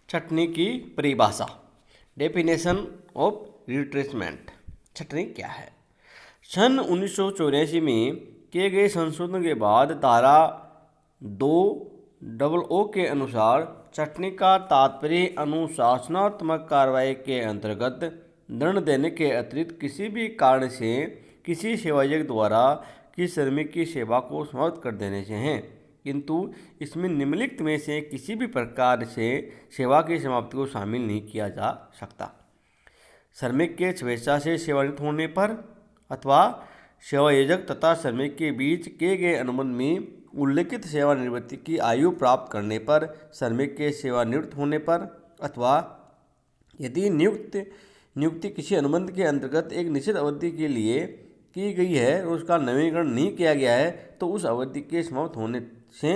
छटनी की परिभाषा। Definition of retracement. छटनी क्या है? सन 1984 में किए गए संशोधन के बाद धारा 2 के अनुसार छटनी का तात्पर्य अनुशासनात्मक कार्रवाई के अंतर्गत दंड देने के अतिरिक्त किसी भी कारण से किसी सेवायक द्वारा किसी श्रमिक की सेवा को समाप्त कर देने से है, किंतु इसमें निम्नलिखित में से किसी भी प्रकार से सेवा की समाप्ति को शामिल नहीं किया जा सकता। श्रमिक के स्वेच्छा से सेवानिवृत्त होने पर अथवा सेवायोजक तथा श्रमिक के बीच किए गए अनुबंध में उल्लिखित सेवानिवृत्ति की आयु प्राप्त करने पर, श्रमिक के सेवानिवृत्त होने पर, अथवा यदि नियुक्ति किसी अनुबंध के अंतर्गत एक निश्चित अवधि के लिए की गई है और उसका नवीनीकरण नहीं किया गया है, तो उस अवधि के समाप्त होने से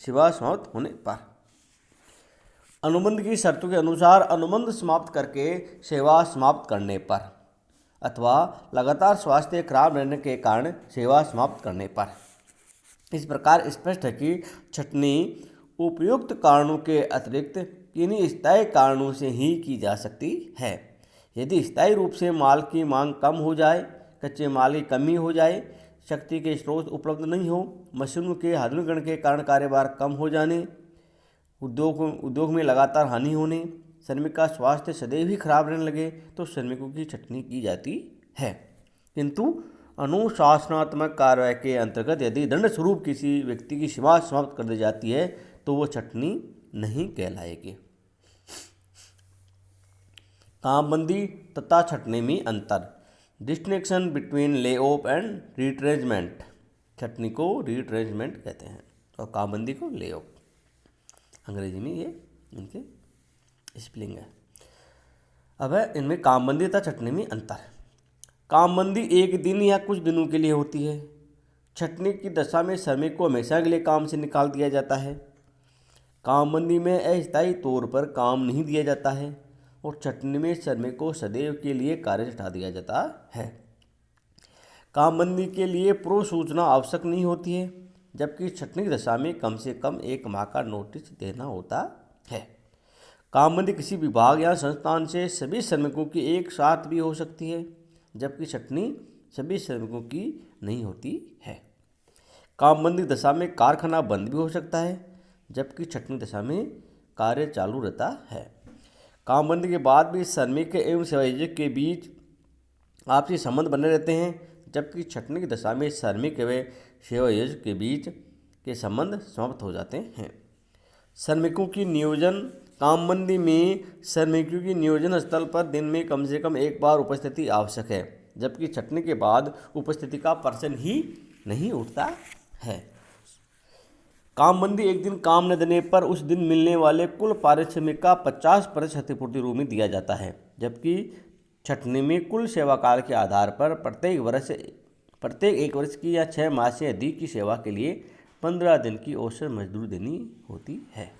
सेवा समाप्त होने पर। अनुबंध की शर्तों के अनुसार अनुबंध समाप्त करके सेवा समाप्त करने पर अथवा लगातार स्वास्थ्य खराब रहने के कारण सेवा समाप्त करने पर। इस प्रकार स्पष्ट है कि छटनी उपयुक्त कारणों के अतिरिक्त किन्हीं स्थायी कारणों से ही की जा सकती है। यदि स्थायी रूप से माल की मांग कम हो जाए, कच्चे माल की कमी हो जाए, शक्ति के स्रोत उपलब्ध नहीं हो, मशीनों के आधुनिकीकरण के कारण कार्यभार कम हो जाने, उद्योग में लगातार हानि होने, श्रमिक का स्वास्थ्य सदैव ही खराब रहने लगे, तो श्रमिकों की छटनी की जाती है। किंतु अनुशासनात्मक कार्रवाई के अंतर्गत यदि दंड स्वरूप किसी व्यक्ति की सेवा समाप्त कर दी जाती है, तो वो छटनी नहीं कहलाएगी। कामबंदी तथा छटनी में अंतर। Distinction between lay off and retrenchment. छटनी को रिट्रेंचमेंट कहते हैं और कामबंदी को ले ऑफ। अंग्रेजी में ये इनके स्पेलिंग है। अब है इनमें कामबंदी तथा छटनी में अंतर। कामबंदी एक दिन या कुछ दिनों के लिए होती है। छटनी की दशा में श्रमिक को हमेशा के लिए काम से निकाल दिया जाता है। कामबंदी में अस्थायी तौर पर काम नहीं दिया जाता है और छटनी में श्रमिक को सदैव के लिए कार्य से हटा दिया जाता है। कामबंदी के लिए पूर्व सूचना आवश्यक नहीं होती है, जबकि छटनी की दशा में कम से कम 1 माह का नोटिस देना होता है। कामबंदी किसी विभाग या संस्थान से सभी श्रमिकों की एक साथ भी हो सकती है, जबकि छटनी सभी श्रमिकों की नहीं होती है। कामबंदी दशा में कारखाना बंद भी हो सकता है, जबकि छटनी दशा में कार्य चालू रहता है। कामबंदी के बाद भी श्रमिक एवं सेवायोजक के बीच आपसी संबंध बने रहते हैं, जबकि छटनी की दशा में श्रमिक एवं सेवायोजक के बीच के संबंध समाप्त हो जाते हैं। श्रमिकों की नियोजन। कामबंदी में श्रमिकों की नियोजन स्थल पर दिन में कम से कम एक बार उपस्थिति आवश्यक है, जबकि छटनी के बाद उपस्थिति का प्रश्न ही नहीं उठता है। कामबंदी एक दिन काम न देने पर उस दिन मिलने वाले कुल पारिश्रमिक का 50% क्षतिपूर्ति रूप में दिया जाता है, जबकि छटनी में कुल सेवा काल के आधार पर प्रत्येक 1 वर्ष की या 6 माह से अधिक की सेवा के लिए 15 दिन की औसत मजदूरी देनी होती है।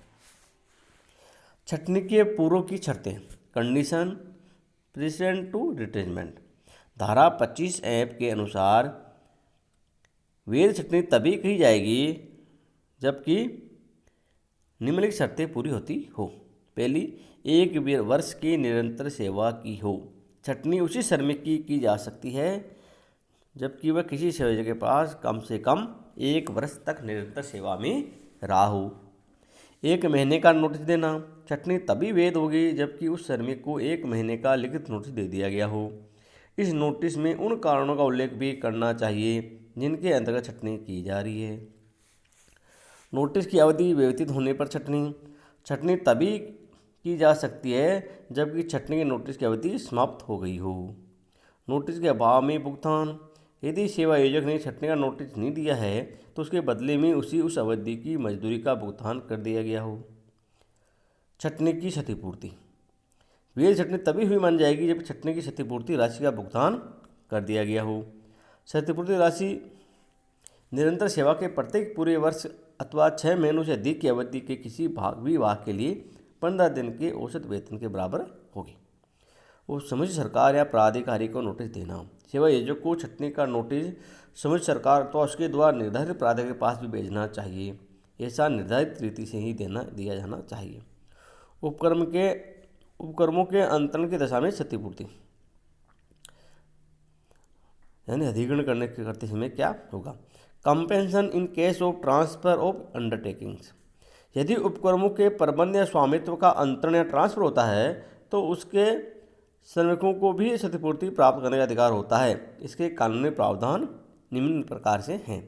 छटनी के पूर्व की शर्तें। Condition precedent to retrenchment. धारा 25 ऐप के अनुसार वैध छटनी तभी की जाएगी जबकि निम्नलिखित शर्तें पूरी होती हो। पहली, 1 वर्ष की निरंतर सेवा की हो। छटनी उसी श्रमिक की जा सकती है जबकि वह किसी सेवायोजक के पास कम से कम 1 वर्ष तक निरंतर सेवा में रहा हो। 1 महीने का नोटिस देना। छटनी तभी वैध होगी जबकि उस श्रमिक को 1 महीने का लिखित नोटिस दे दिया गया हो। इस नोटिस में उन कारणों का उल्लेख भी करना चाहिए जिनके अंतर्गत छटनी की जा रही है। नोटिस की अवधि व्यतीत होने पर छटनी तभी की जा सकती है जबकि छटनी के नोटिस की अवधि समाप्त हो गई हो। नोटिस के अभाव में भुगतान। यदि सेवायोजक ने छटनी का नोटिस नहीं दिया है तो उसके बदले में उस अवधि की मजदूरी का भुगतान कर दिया गया हो। छटनी की क्षतिपूर्ति। वैध छटनी तभी हुई मानी जाएगी जब छटनी की क्षतिपूर्ति राशि का भुगतान कर दिया गया हो। क्षतिपूर्ति राशि निरंतर सेवा के प्रत्येक पूरे वर्ष अथवा 6 महीनों से अधिक की अवधि के किसी विभाग के लिए 15 दिन के औसत वेतन के बराबर होगी। उस समुचित सरकार या प्राधिकारी को नोटिस देना। सेवायोजक को छटनी का नोटिस समुचित सरकार तो उसके द्वारा निर्धारित प्राधिकारी के पास भी भेजना चाहिए। ऐसा निर्धारित रीति से ही दिया जाना चाहिए। उपक्रमों के अंतरण की दशा में क्षतिपूर्ति, यानी अधिग्रहण करते समय क्या होगा। Compensation in case of transfer of undertakings, यदि उपक्रमों के प्रबंध या स्वामित्व का अंतरण या ट्रांसफर होता है तो उसके श्रमिकों को भी क्षतिपूर्ति प्राप्त करने का अधिकार होता है। इसके कानूनी प्रावधान निम्न प्रकार से हैं।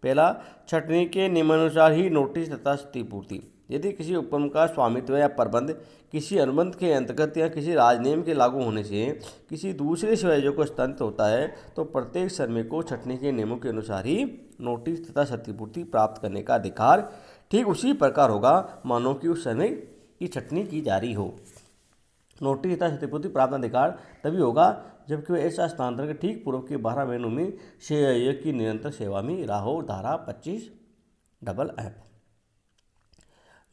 पहला, छटनी के नियमानुसार ही नोटिस तथा क्षतिपूर्ति, यदि किसी उपक्रम का स्वामित्व या प्रबंध किसी अनुबंध के अंतर्गत या किसी राजनियम के लागू होने से किसी दूसरे सेवायोजक को हस्तांतरित होता है तो प्रत्येक श्रमिक को छटनी के नियमों के अनुसार ही नोटिस तथा क्षतिपूर्ति प्राप्त करने का अधिकार ठीक उसी प्रकार होगा मानो कि उस श्रमिक की छटनी की जा रही हो। नोटिस तथा क्षतिपूर्ति प्राप्त अधिकार तभी होगा जबकि वह ऐसा हस्तांतरण के ठीक पूर्व के 12 महीनों में सेवायोजक की निरंतर सेवा में रहा हो। धारा 25(f).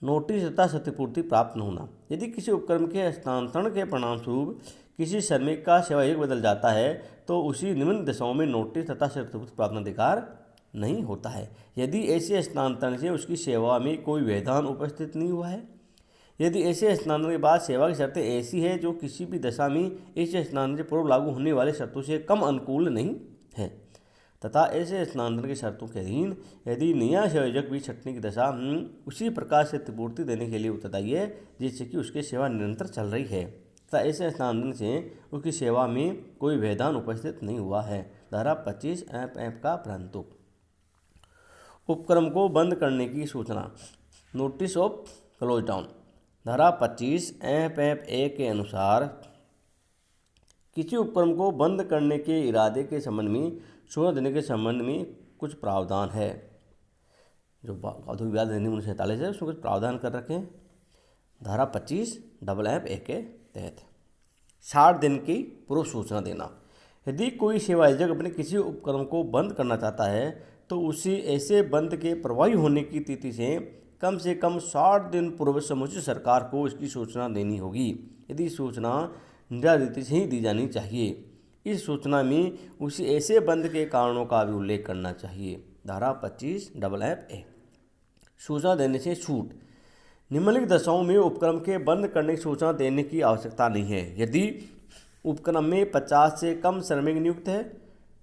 नोटिस तथा क्षतिपूर्ति प्राप्त न होना, यदि किसी उपक्रम के हस्तांतरण के परिणामस्वरूप किसी श्रमिक का सेवायोजक बदल जाता है तो उसी निम्न दशाओं में नोटिस तथा क्षतिपूर्ति प्राप्त अधिकार नहीं होता है। यदि ऐसे हस्तांतरण से उसकी सेवा में कोई व्यवधान उपस्थित नहीं हुआ है, यदि ऐसे हस्तांतरण के बाद सेवा की शर्तें ऐसी है जो किसी भी दशा में ऐसे हस्तांतरण से पूर्व लागू होने वाले शर्तों से कम अनुकूल नहीं है, तथा ऐसे हस्तांतरण की शर्तों के अधीन यदि नया संयोजक भी छटनी की दशा उसी प्रकार से क्षतिपूर्ति देने के लिए उत्तरदायी है जिससे कि उसकी सेवा निरंतर चल रही है तथा ऐसे हस्तांतरण से उसकी सेवा में कोई व्यवधान उपस्थित नहीं हुआ है। धारा 25(f) का परंतु उपक्रम को बंद करने की सूचना, नोटिस ऑफ क्लोज डाउन, धारा 25(f)(a) के अनुसार किसी उपक्रम को बंद करने के इरादे के संबंध में सूचना देने के संबंध में कुछ प्रावधान है। जो औद्योगिक विवाद अधिनियम 1947 है उसमें कुछ प्रावधान कर रखे हैं। धारा 25(f)(a) के तहत 60 दिन की पूर्व सूचना देना, यदि कोई सेवायोजक अपने किसी उपक्रम को बंद करना चाहता है तो उसी ऐसे बंद के प्रभावी होने की तिथि से कम 60 दिन पूर्व समुचित सरकार को इसकी सूचना देनी होगी। यदि सूचना निर्धारित तिथि से ही दी जानी चाहिए। इस सूचना में उसी ऐसे बंद के कारणों का भी उल्लेख करना चाहिए। धारा 25(f)(a) सूचना देने से छूट, निम्नलिखित दशाओं में उपक्रम के बंद करने की सूचना देने की आवश्यकता नहीं है। यदि उपक्रम में 50 से कम श्रमिक नियुक्त है,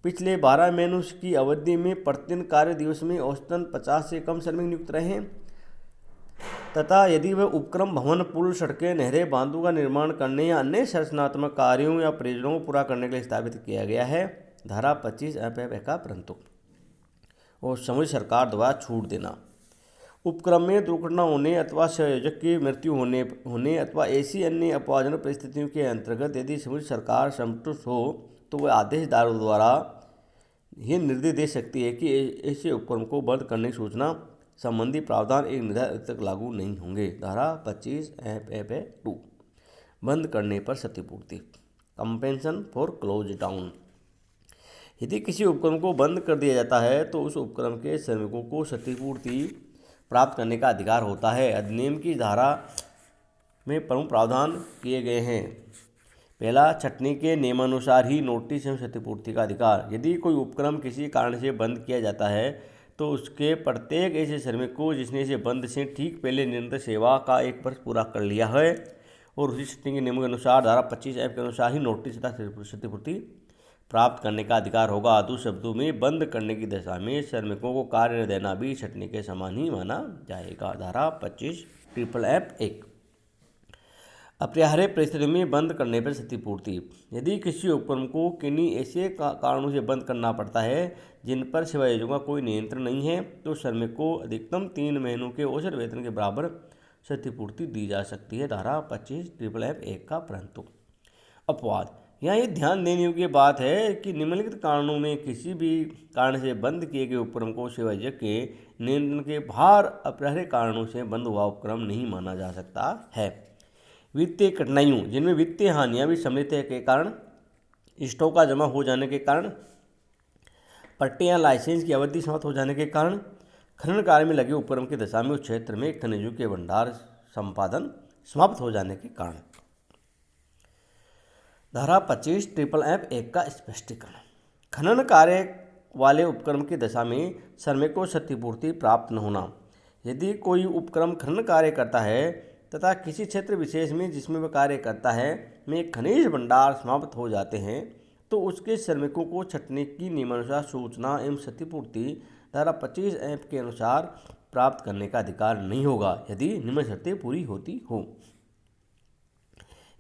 पिछले 12 महीनों की अवधि में प्रतिदिन कार्य दिवस में औसतन 50 से कम श्रमिक नियुक्त रहे हैं तथा यदि वह उपक्रम भवन, पुल, सड़कें, नहरें, बांधों का निर्माण करने या अन्य संरचनात्मक कार्यों या प्रयोजनों को पूरा करने के लिए स्थापित किया गया है। धारा 25(f) का परंतु और समुचित सरकार द्वारा छूट देना, उपक्रम में दुर्घटना होने अथवा संयोजक की मृत्यु होने अथवा ऐसी अन्य अपवादजनक परिस्थितियों के अंतर्गत यदि समुचित सरकार संतुष्ट हो तो वह आदेशदारों द्वारा यह निर्देश दे सकती है कि ऐसे उपक्रम को बंद करने की सूचना संबंधी प्रावधान एक निर्धारित तक लागू नहीं होंगे। धारा 25(f)(2) बंद करने पर क्षतिपूर्ति, कंपेंसेशन फॉर क्लोज डाउन, यदि किसी उपक्रम को बंद कर दिया जाता है तो उस उपक्रम के श्रमिकों को क्षतिपूर्ति प्राप्त करने का अधिकार होता है। अधिनियम की धारा में प्रमुख प्रावधान किए गए हैं। पहला, छटनी के नियमानुसार ही नोटिस एवं क्षतिपूर्ति का अधिकार, यदि कोई उपक्रम किसी कारण से बंद किया जाता है तो उसके प्रत्येक ऐसे श्रमिक को जिसने इसे बंद से ठीक पहले निरंतर सेवा का 1 वर्ष पूरा कर लिया है और उसी छटनी के नियमों के अनुसार धारा 25(f) के अनुसार ही नोटिस तथा क्षतिपूर्ति प्राप्त करने का अधिकार होगा। दूसरे शब्दों में बंद करने की दशा में श्रमिकों को कार्य देना भी छटनी के समान ही माना जाएगा। धारा 25(f)(1) अपरिहार्य परिस्थितियों में बंद करने पर क्षतिपूर्ति, यदि किसी उपक्रम को किन्हीं ऐसे कारणों से बंद करना पड़ता है जिन पर सेवायोजकों का कोई नियंत्रण नहीं है तो श्रमिक को अधिकतम 3 महीनों के औसत वेतन के बराबर क्षतिपूर्ति दी जा सकती है। धारा 25(f)(1) का परंतु अपवाद, यहाँ ये ध्यान देने योग्य बात है कि निम्नलिखित कारणों में किसी भी कारण से बंद किए गए उपक्रम को सेवायोजक के नियंत्रण के बाहर अपरिहार्य कारणों से बंद हुआ उपक्रम नहीं माना जा सकता है। वित्तीय कठिनाइयों, जिनमें वित्तीय हानियाँ भी सम्मिलित है के कारण, स्टॉक का जमा हो जाने के कारण, पट्टे या लाइसेंस की अवधि समाप्त हो जाने के कारण, खनन कार्य में लगे उपक्रम की दशा में उस क्षेत्र में खनिजों के भंडार संपादन समाप्त हो जाने के कारण। धारा 25(f)(1) का स्पष्टीकरण, खनन कार्य वाले उपक्रम की दशा में श्रमिक को क्षतिपूर्ति प्राप्त न होना, यदि कोई उपक्रम खनन कार्य करता है तथा किसी क्षेत्र विशेष में जिसमें वह कार्य करता है में खनिज भंडार समाप्त हो जाते हैं तो उसके श्रमिकों को छंटनी की नियमानुसार सूचना एवं क्षतिपूर्ति धारा 25 ऐप के अनुसार प्राप्त करने का अधिकार नहीं होगा यदि निम्न शर्तें पूरी होती हो।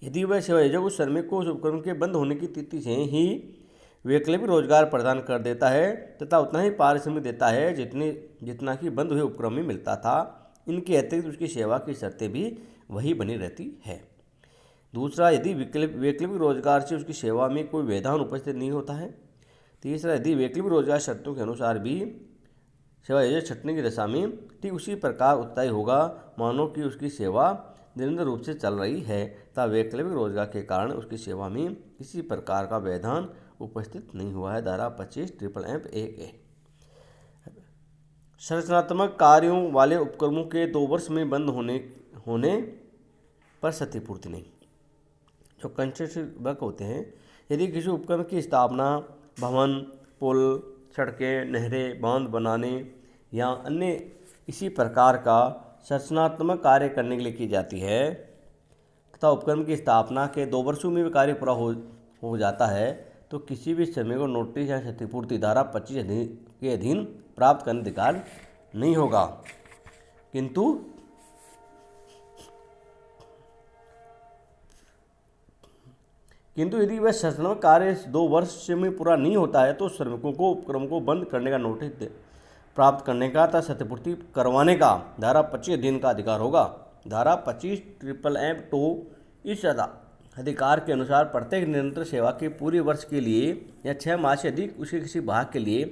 यदि वह सेवायोजक उस श्रमिक को उस उपक्रम के बंद होने की तिथि से ही वैकल्पिक रोजगार प्रदान कर देता है तथा उतना ही पारिश्रमिक देता है जितना कि बंद हुए उपक्रम में मिलता था, इनके अतिरिक्त उसकी सेवा की शर्तें भी वही बनी रहती है। दूसरा, यदि वैकल्पिक रोजगार से उसकी सेवा में कोई व्यवधान उपस्थित नहीं होता है। तीसरा, यदि वैकल्पिक रोजगार शर्तों के अनुसार भी सेवायोजक छंटनी की दशा में ठीक उसी प्रकार उत्साही होगा मानो कि उसकी सेवा निरंतर रूप से चल रही है तथा वैकल्पिक रोजगार के कारण उसकी सेवा में किसी प्रकार का व्यवधान उपस्थित नहीं हुआ है। धारा 25 ट्रिपल एफ ए। संरचनात्मक कार्यों वाले उपक्रमों के 2 वर्ष में बंद होने पर क्षतिपूर्ति नहीं। जो कंस्ट्रक्शन वर्क होते हैं, यदि किसी उपक्रम की स्थापना भवन, पुल, सड़कें, नहरें, बांध बनाने या अन्य इसी प्रकार का संरचनात्मक कार्य करने के लिए की जाती है तथा उपक्रम की स्थापना के 2 वर्षों में भी कार्य पूरा हो जाता है तो किसी भी श्रमिक को नोटिस या क्षतिपूर्ति धारा 25 के अधीन प्राप्त करने का अधिकार नहीं होगा। किंतु यदि वह संरचनात्मक कार्य 2 वर्ष में पूरा नहीं होता है तो श्रमिकों को उपक्रम को बंद करने का नोटिस प्राप्त करने का तथा क्षतिपूर्ति करवाने का धारा 25 अधीन का अधिकार होगा। धारा 25 ट्रिपल एफ 2 इस अधिकार के अनुसार प्रत्येक निरंतर सेवा के पूरे वर्ष के लिए या 6 माह से अधिक उसके किसी भाग के लिए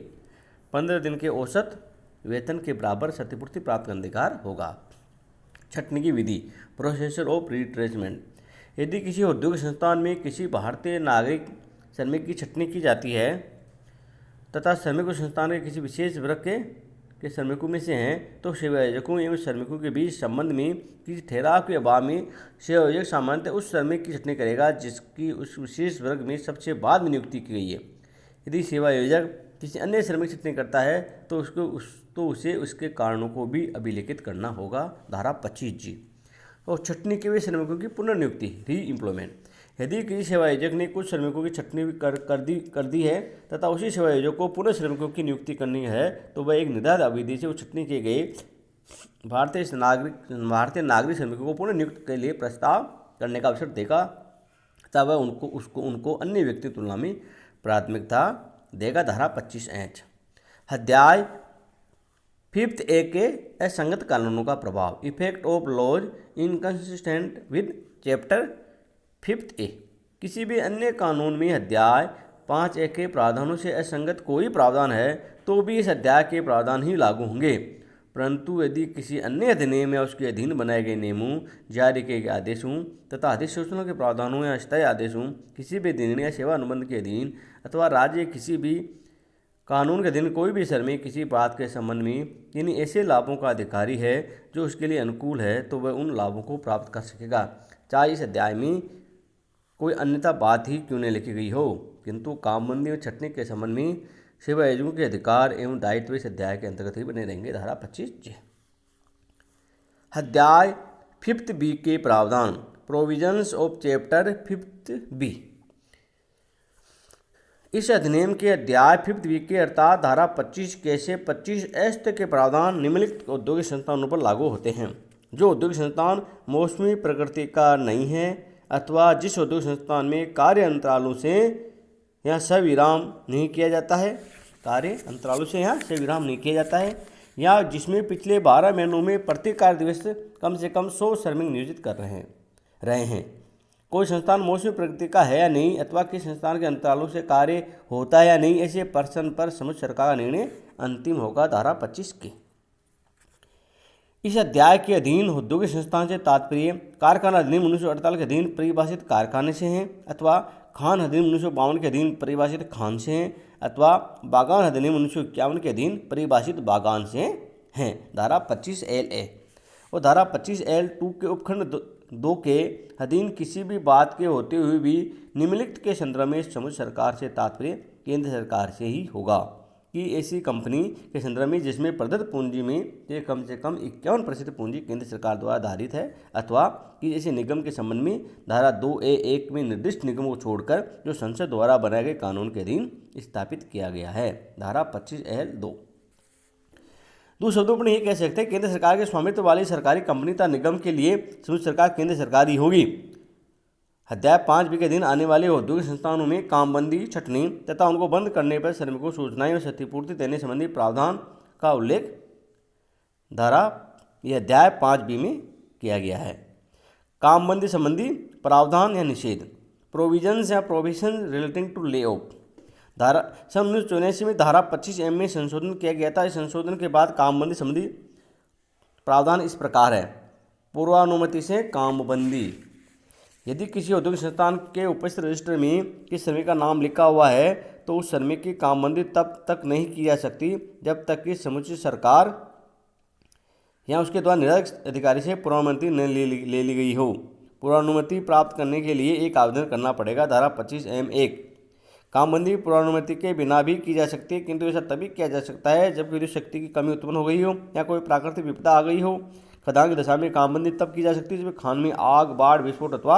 15 दिन के औसत वेतन के बराबर क्षतिपूर्ति प्राप्त करने का अधिकार होगा। छंटनी की विधि, प्रोसेसर ऑफ रिट्रेंचमेंट। यदि किसी औद्योगिक संस्थान में किसी भारतीय नागरिक श्रमिक की छंटनी की जाती है तथा श्रमिक उस संस्थान के किसी विशेष वर्ग के श्रमिकों में से हैं तो सेवायोजकों एवं श्रमिकों के बीच संबंध में किसी ठहराव के अभाव में सेवायोजक सामान्यतः उस श्रमिक की छंटनी करेगा जिसकी उस विशेष वर्ग में सबसे बाद में नियुक्ति की गई है। यदि सेवायोजक किसी अन्य श्रमिक की छंटनी करता है तो उसे उसके कारणों को भी अभिलेखित करना होगा। धारा 25 जी। और छंटनी के हुए श्रमिकों की पुनर्नियुक्ति, री एम्प्लॉयमेंट। यदि किसी सेवायोजक ने कुछ श्रमिकों की छंटनी कर दी है तथा उसी सेवायोजक को पुनः श्रमिकों की नियुक्ति करनी है तो वह एक निर्धारित अवधि से उस छंटनी किए गए भारतीय नागरिक श्रमिकों को पुनः नियुक्त के लिए प्रस्ताव करने का अवसर देगा तथा वह उनको अन्य व्यक्ति की तुलना में प्राथमिकता देगा। धारा 25 एच। अध्याय 5 ए के असंगत कानूनों का प्रभाव, effect of laws inconsistent with chapter 5 A. किसी भी अन्य कानून में अध्याय 5 ए के प्रावधानों से असंगत कोई प्रावधान है तो भी इस अध्याय के प्रावधान ही लागू होंगे, परंतु यदि किसी अन्य अधिनियम या उसके अधीन बनाए गए नियमों, जारी किए गए आदेशों तथा अधिसूचनाओं के प्रावधानों या स्थायी आदेशों, किसी भी निर्णय या सेवा अनुबंध के अधीन अथवा राज्य किसी भी कानून के अधीन कोई भी श्रमिक किसी बात के संबंध में किन्हीं ऐसे लाभों का अधिकारी है जो उसके लिए अनुकूल है तो वह उन लाभों को प्राप्त कर सकेगा, चाहे इस अध्याय में कोई अन्यथा बात ही क्यों नहीं लिखी गई हो। किंतु कामबंदी और छंटनी के संबंध में सेवायोजकों के अधिकार एवं दायित्व इस अध्याय के अंतर्गत ही बने रहेंगे। धारा 25 जी। अध्याय 5 बी के प्रावधान, प्रोविजंस ऑफ चैप्टर 5 बी। इस अधिनियम के अध्याय 5 बी के अर्थात धारा 25 के से 25 एस तक के प्रावधान निम्नलिखित औद्योगिक संस्थानों पर लागू होते हैं। जो औद्योगिक संस्थान मौसमी प्रकृति का नहीं है अथवा जिस औद्योगिक संस्थान में कार्य अंतरालों से यहाँ सविराम नहीं किया जाता है, या जिसमें पिछले 12 महीनों में प्रति कार्य दिवस कम से कम 100 श्रमिक नियोजित कर रहे हैं। कोई संस्थान मौसमी प्रकृति का है या नहीं अथवा किस संस्थान के अंतरालों से कार्य होता है या नहीं, ऐसे प्रश्न पर समुचित सरकार का निर्णय अंतिम होगा। धारा 25 की। इस अध्याय के अधीन औद्योगिक संस्थान से तात्पर्य कारखाना अधिनियम 1948 के अधीन परिभाषित कारखाने से हैं अथवा खान अधिनियम 1952 के अधीन परिभाषित खान से हैं अथवा बागान अधिनियम 1951 के अधीन परिभाषित बागान से हैं। धारा 25 एल ए और धारा 25 एल 2 के उपखंड 2 के अधीन किसी भी बात के होते हुए भी निम्नलिखित के संदर्भ में समुचित सरकार से तात्पर्य केंद्र सरकार से ही होगा कि ऐसी कंपनी के संदर्भ में जिसमें प्रदत्त पूंजी में से कम 51% पूंजी केंद्र सरकार द्वारा धारित है, अथवा कि ऐसे निगम के संबंध में धारा 2A1 में निर्दिष्ट निगमों को छोड़कर जो संसद द्वारा बनाए गए कानून के अधीन स्थापित किया गया है। धारा 25L(2). दूसरे शब्दों में ये कह सकते हैं, केंद्र सरकार के स्वामित्व वाली सरकारी कंपनी तथा निगम के लिए संयुक्त सरकार केंद्र सरकारी होगी। अध्याय 5B के अधीन आने वाले औद्योगिक संस्थानों में कामबंदी छंटनी तथा उनको बंद करने पर श्रमिकों को सूचनाएं और क्षतिपूर्ति देने संबंधी प्रावधान का उल्लेख अध्याय 5B में किया गया है। कामबंदी संबंधी प्रावधान या निषेध, प्रोविजंस या provision relating to lay off. धारा 1984 में धारा 25M में संशोधन किया गया था। इस संशोधन के बाद कामबंदी संबंधी प्रावधान इस प्रकार है। पूर्वानुमति से कामबंदी, यदि किसी औद्योगिक संस्थान के उपस्थित रजिस्टर में किस श्रमिक का नाम लिखा हुआ है तो उस श्रमिक की कामबंदी तब तक नहीं की जा सकती जब तक कि समुचित सरकार या उसके द्वारा निर्धारित अधिकारी से पूर्वानुमति न ले ली गई हो। पूर्वानुमति प्राप्त करने के लिए एक आवेदन करना पड़ेगा। धारा 25M(1). कामबंदी पूर्वानुमति के बिना भी की जा सकती है, किंतु ऐसा तभी किया जा सकता है जब विद्युत शक्ति की कमी उत्पन्न हो गई हो या कोई प्राकृतिक विपदा आ गई हो। खदान की दशा में कामबंदी तब की जा सकती है जब खान में आग, बाढ़, विस्फोट अथवा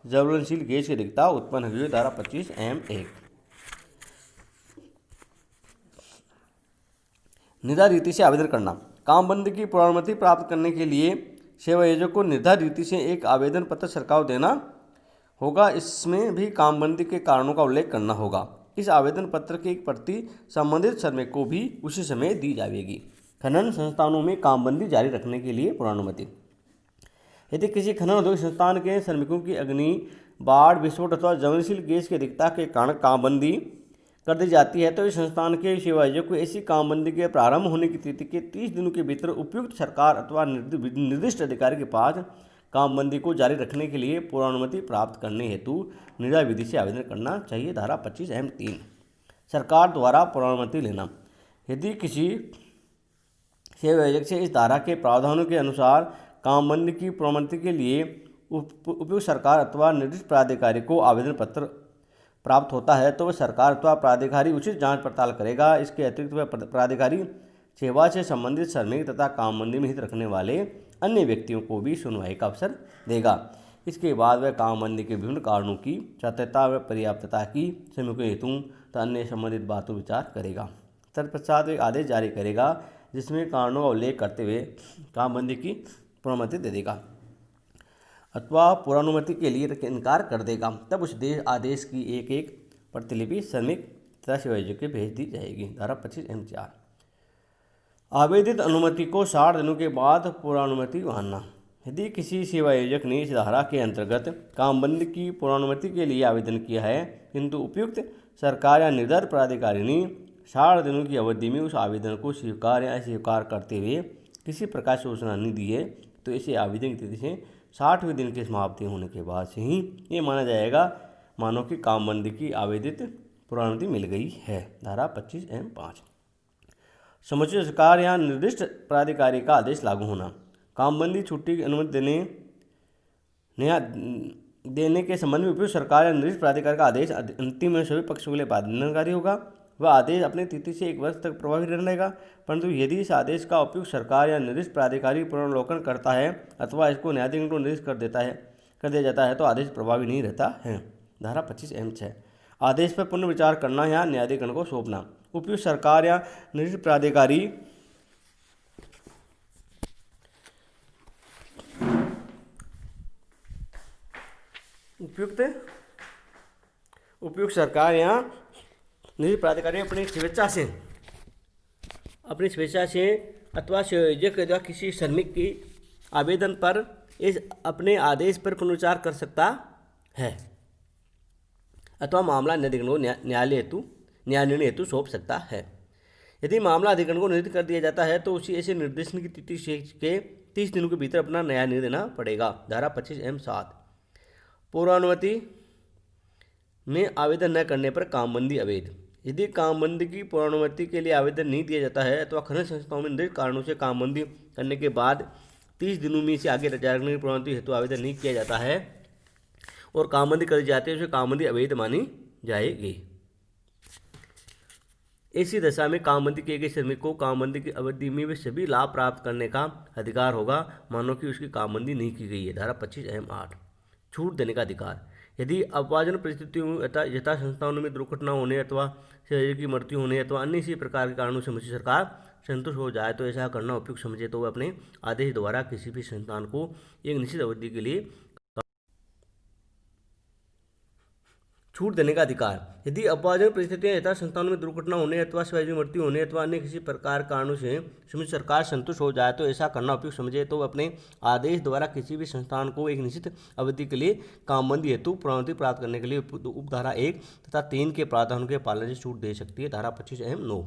ज्वलनशील गैस की अधिकता उत्पन्न हुई। धारा 25M(1). निर्धारित रीति से आवेदन करना। कामबंदी की पूर्वानुमति प्राप्त करने के लिए सेवायोजक को निर्धारित रीति से एक आवेदन पत्र सरकार को देना होगा। इसमें भी कामबंदी के कारणों का उल्लेख करना होगा। इस आवेदन पत्र की एक प्रति संबंधित श्रमिक को भी उसी समय दी जाएगी। खनन संस्थानों में कामबंदी जारी रखने के लिए पूर्वानुमति। यदि किसी खनन औद्योगिक संस्थान के श्रमिकों की अग्नि, बाढ़, विस्फोट अथवा ज्वलनशील गैस की अधिकता के कारण कामबंदी कर दी जाती है तो इस संस्थान के सेवायोजक को ऐसी कामबंदी के प्रारंभ होने की तिथि के 30 दिनों के भीतर उपयुक्त सरकार अथवा निर्दिष्ट अधिकारी के पास कामबंदी को जारी रखने के लिए पूर्वानुमति प्राप्त करने हेतु निर्धारित विधि से आवेदन करना चाहिए। धारा 25M(3). सरकार द्वारा पूर्वानुमति लेना। यदि किसी सेवायोजक से इस धारा के प्रावधानों के अनुसार कामबंदी की पूर्वानुमति के लिए उपयुक्त सरकार अथवा निर्दिष्ट प्राधिकारी को आवेदन पत्र प्राप्त होता है तो वह सरकार अथवा प्राधिकारी उचित जांच पड़ताल करेगा। इसके अतिरिक्त वह प्राधिकारी सेवा से संबंधित श्रमिक तथा कामबंदी में हित रखने वाले अन्य व्यक्तियों को भी सुनवाई का अवसर देगा। इसके बाद वह कामबंदी के विभिन्न कारणों की सत्यता व पर्याप्तता की श्रमिकों हेतु तथा अन्य संबंधित बातों विचार करेगा। तत्पश्चात एक आदेश जारी करेगा जिसमें कारणों का उल्लेख करते हुए कामबंदी की पूर्वानुमति दे देगा अथवा पूर्वानुमति के लिए इनकार कर देगा। तब उस आदेश की एक प्रतिलिपि श्रमिक तथा सेवायोजक को भेज दी जाएगी। धारा 25M(4). आवेदित अनुमति को 60 दिनों के बाद पूर्वानुमति मानना। यदि किसी सेवायोजक ने इस धारा के अंतर्गत कामबंदी की पूर्वानुमति के लिए आवेदन किया है किंतु उपयुक्त सरकार या निर्धारित प्राधिकारी ने 60 दिनों की अवधि में उस आवेदन को स्वीकार या अस्वीकार करते हुए किसी प्रकार से सूचना नहीं दी है तो इसे आवेदन की तिथि से 60वें दिन की समाप्ति होने के बाद से ही ये माना जाएगा मानो कि कामबंदी की आवेदित पूर्वानुमति मिल गई है। धारा 25M(5). समुचित सरकार या निर्दिष्ट प्राधिकारी का आदेश लागू होना। कामबंदी छुट्टी की अनुमति देने के संबंध में उपयुक्त सरकार या निर्दिष्ट प्राधिकारी का आदेश अंतिम सभी पक्षों के लिए बाध्यकारी होगा। वह आदेश अपनी तिथि से 1 वर्ष तक प्रभावी रहने लगेगा, परंतु यदि इस आदेश का उपयुक्त सरकार या निर्दिष्ट प्राधिकारी पुनर्वलोकन करता है अथवा इसको न्यायाधीश को निर्दिष्ट कर दिया जाता है तो आदेश प्रभावी नहीं रहता है। धारा 25M(6). आदेश पर पुनर्विचार करना या न्यायाधीकरण को सौंपना। उपयुक्त सरकार या निर्दिष्ट प्राधिकारी उपयुक्त सरकार या निर्दिष्ट प्राधिकारी अपनी स्वेच्छा से अथवा संयोजक द्वारा किसी श्रमिक की आवेदन पर इस अपने आदेश पर पुनर्विचार कर सकता है अथवा मामला न्यायाधीकरण को न्याय निर्णय हेतु सौंप सकता है। यदि मामला अधिकरण को निर्धारित कर दिया जाता है तो उसी ऐसे निर्देशन की तिथि के 30 दिनों के भीतर अपना नया निर्णय देना पड़ेगा। धारा 25M(7). पूर्वानुमति में आवेदन न करने पर कामबंदी अवैध। यदि कामबंदी की पूर्वानुमति के लिए आवेदन नहीं दिया जाता है अथवा खनन संस्थाओं में निर्दिष्ट कारणों से कामबंदी करने के बाद 30 दिनों में से आगे जाने की पूर्वानुमति हेतु आवेदन नहीं किया जाता है और कामबंदी कर दी जाती है उसे कामबंदी अवैध मानी जाएगी। ऐसी दशा में कामबंदी किए गए श्रमिक को कामबंदी की अवधि में वे सभी लाभ प्राप्त करने का अधिकार होगा मानो कि उसकी कामबंदी नहीं की गई है। धारा 25 एम 8। छूट देने का अधिकार। यदि अपवादन परिस्थितियों यथा संस्थानों में दुर्घटना होने अथवा शरीर की मृत्यु होने अथवा अन्य इसी प्रकार के कारणों से मुझे सरकार संतुष्ट हो जाए तो ऐसा करना उपयुक्त समझे तो वह अपने आदेश द्वारा किसी भी संस्थान को एक निश्चित अवधि के लिए छूट देने का अधिकार। यदि अपवादन परिस्थितियां यथा संस्थानों में दुर्घटना होने अथवा स्वयं मृत्यु होने अथवा अन्य किसी प्रकार कारणों से समिति सरकार संतुष्ट हो जाए तो ऐसा करना उपयुक्त समझे तो अपने आदेश द्वारा किसी भी संस्थान को एक निश्चित अवधि के लिए कामबंदी हेतु प्रोन्नति प्राप्त करने के लिए उपधारा 1 तथा 3 के प्रावधानों के पालन से छूट दे सकती है। धारा 25 एम 9।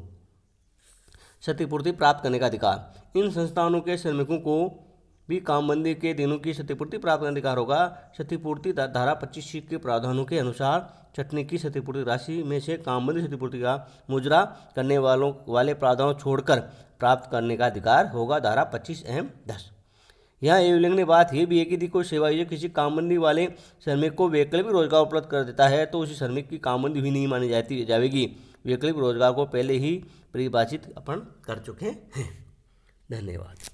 क्षतिपूर्ति प्राप्त करने का अधिकार। इन संस्थानों के श्रमिकों को भी कामबंदी के दिनों की क्षतिपूर्ति प्राप्त करने का अधिकार होगा। क्षतिपूर्ति धारा 25 के प्रावधानों के अनुसार छंटनी की क्षतिपूर्ति राशि में से कामबंदी क्षतिपूर्ति का मुजरा करने वाले प्रावधानों छोड़कर प्राप्त करने का अधिकार होगा। धारा 25 एम 10। यहाँ ये उल्लेखनीय बात यह भी है कि यदि कोई सेवा आयोजक किसी कामबंदी वाले श्रमिक को वैकल्पिक रोजगार उपलब्ध कर देता है तो उसी श्रमिक की कामबंदी हुई नहीं मानी जाएगी। वैकल्पिक रोजगार को पहले ही परिभाषित अपन कर चुके हैं। धन्यवाद।